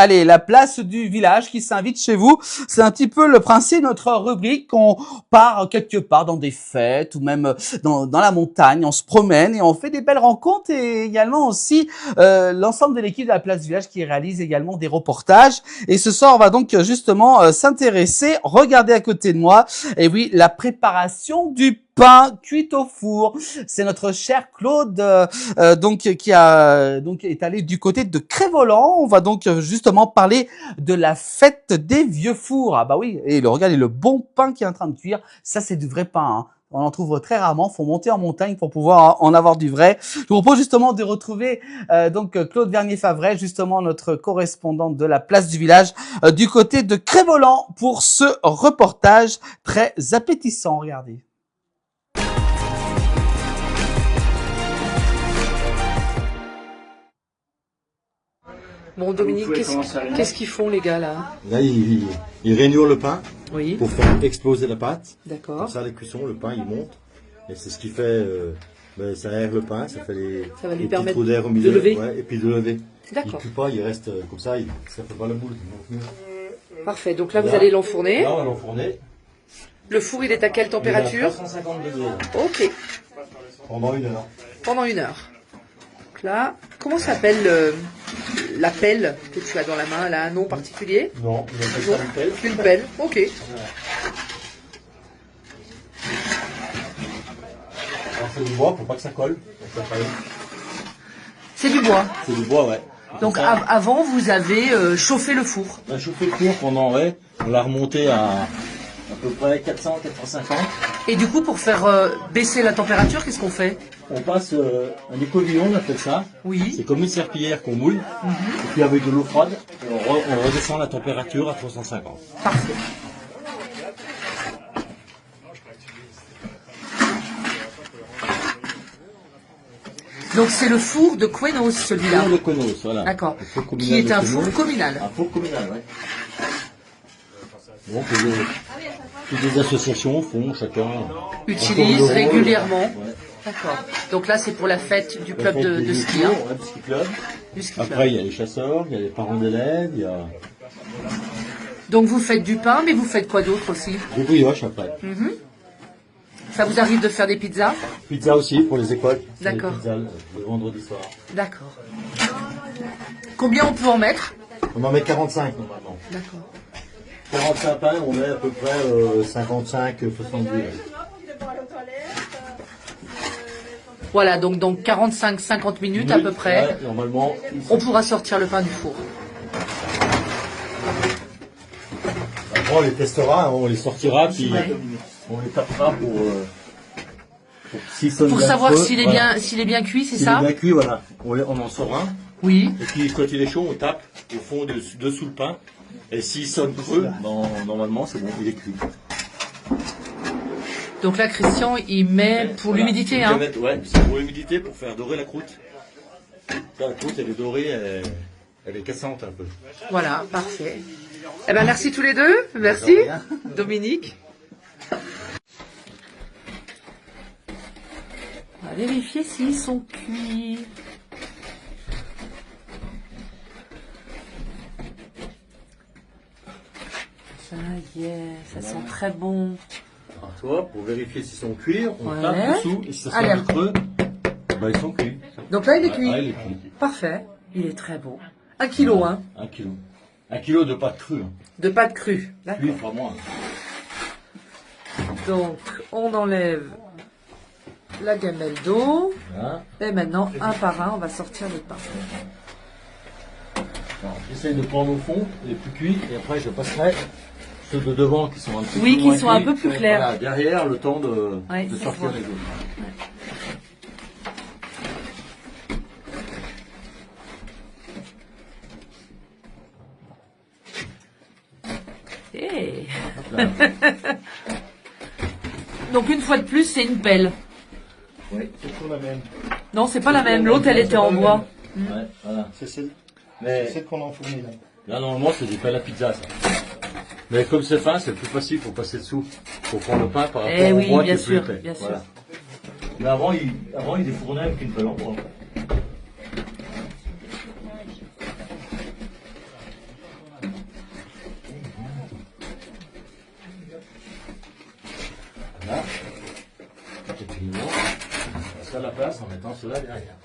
allez, la place du village qui s'invite chez vous. C'est un petit peu le principe de notre rubrique. On part quelque part dans des fêtes ou même dans la montagne. On se promène et on fait des belles rencontres et également aussi l'ensemble de l'équipe de la place du village qui réalise également des reportages. Et ce soir, on va donc justement s'intéresser, regardez à côté de moi, et oui, la préparation du pain cuit au four. C'est notre cher Claude donc qui a donc est allé du côté de Crévolan. On va donc justement parler de la fête des vieux fours. Ah bah oui, et regardez le bon pain qui est en train de cuire. Ça c'est du vrai pain. Hein. On en trouve très rarement. Faut monter en montagne pour pouvoir en avoir du vrai. Je vous propose justement de retrouver donc Claude Vernier-Favret, justement notre correspondante de la place du village du côté de Crévolan pour ce reportage très appétissant. Regardez. Bon, Dominique, qu'est-ce qu'ils font les gars là? Là, ils rainurent le pain Oui. pour faire exploser la pâte. D'accord. Comme ça, les cuissons, le pain, il monte. Et c'est ce qui fait, ça aère le pain, ça fait ça va lui les permettre petits trous d'air au milieu. de lever. Ouais, et puis de lever. D'accord. Il ne cuit pas, il reste comme ça, ça fait pas la boule. Parfait, donc là vous allez l'enfourner. Là, on va l'enfourner. Le four il est à quelle température? 350 degrés. Ok. Pendant 1 heure. Pendant 1 heure. Donc là, comment s'appelle la pelle que tu as dans la main? Elle a un nom particulier? Non, on appelle ça une pelle. Une pelle, ok. Alors c'est du bois pour pas que ça colle. C'est du bois. C'est du bois, ouais. Donc avant vous avez chauffé le four. On a chauffé le four pendant, ouais, on l'a remonté à peu près 400, 450. Et du coup pour faire baisser la température, qu'est-ce qu'on fait? On passe un écouvillon, on appelle ça. Oui. C'est comme une serpillière qu'on moule. Et puis avec de l'eau froide, on redescend la température à 350. Parfait. Donc c'est le four de Quenos celui-là. Four de Quenos, voilà. D'accord. Qui est un four communal. Un four communal, oui. Donc toutes les associations font, chacun utilise régulièrement. Ouais. D'accord. Donc là c'est pour la fête du club de ski. Hein. Ouais, du ski club. Du ski Après club. il y a les chasseurs, il y a les parents d'élèves, il y a Donc vous faites du pain, mais vous faites quoi d'autre aussi? des brioches après. Ça vous arrive de faire des pizzas? Pizza aussi pour les écoles. D'accord. Les pizzas le vendredi soir. D'accord. Combien on peut en mettre? On en met 45 normalement. D'accord. 45 pains, on met à peu près 55, 70. Voilà, donc dans 45-50 minutes à peu près, Ouais, normalement. on pourra sortir le pain du four. Après, on les testera, on les sortira, puis Ouais. on les tapera s'ils sonnent Pour bien savoir creux, s'il est, voilà. s'il est bien cuit, c'est S'il ça? est bien cuit, voilà. On en sort un. Oui. Et puis quand il est chaud, on tape au fond dessous le pain. Et s'il sonne creux, normalement c'est bon, il est cuit. Donc là, Christian, il met pour Voilà. l'humidité, hein? Ouais, c'est pour l'humidité, pour faire dorer la croûte. Là, la croûte, elle est dorée, elle est cassante un peu. Voilà, parfait. Eh ben merci tous les deux. Merci, Dominique. On va vérifier s'ils sont cuits. Ça y est, ça sent très bon. Alors toi, pour vérifier s'ils sont cuits, on Ouais. tape dessous, et si ça Allez. sonne creux, bah, ils sont cuits. Donc là, il est cuit. Ah, il est cuit. Parfait. Il est très beau. 1 kilo, hein. 1 kilo. 1 kilo de pâte crue. De pâte crue. D'accord. Cuit, pas moins. Donc, on enlève la gamelle d'eau. Voilà. Et maintenant, un par un, on va sortir les pains. Alors, j'essaye de prendre au fond les plus cuits et après je passerai ceux de devant qui sont un petit Oui, peu qui moins sont un cuits. peu plus clairs. Voilà, derrière le temps Ouais, de c'est sortir bon. les autres. Hey. Hop là. Donc une fois de plus, c'est une pelle. Oui, c'est toujours la même. Non, c'est pas la même. L'autre, elle était en bois. Ouais, voilà. C'est celle, Mais c'est celle qu'on a enfournée là. là, normalement, c'est du pain à la pizza, ça. Mais comme c'est fin, c'est plus facile pour passer dessous. Pour prendre le pain par rapport Eh au oui, bois bien qui est plus sûr, épais. bien sûr. Voilà. Mais avant, il défournait avec une pelle en bois. Là. Et puis nous, on va se faire la place en mettant cela derrière.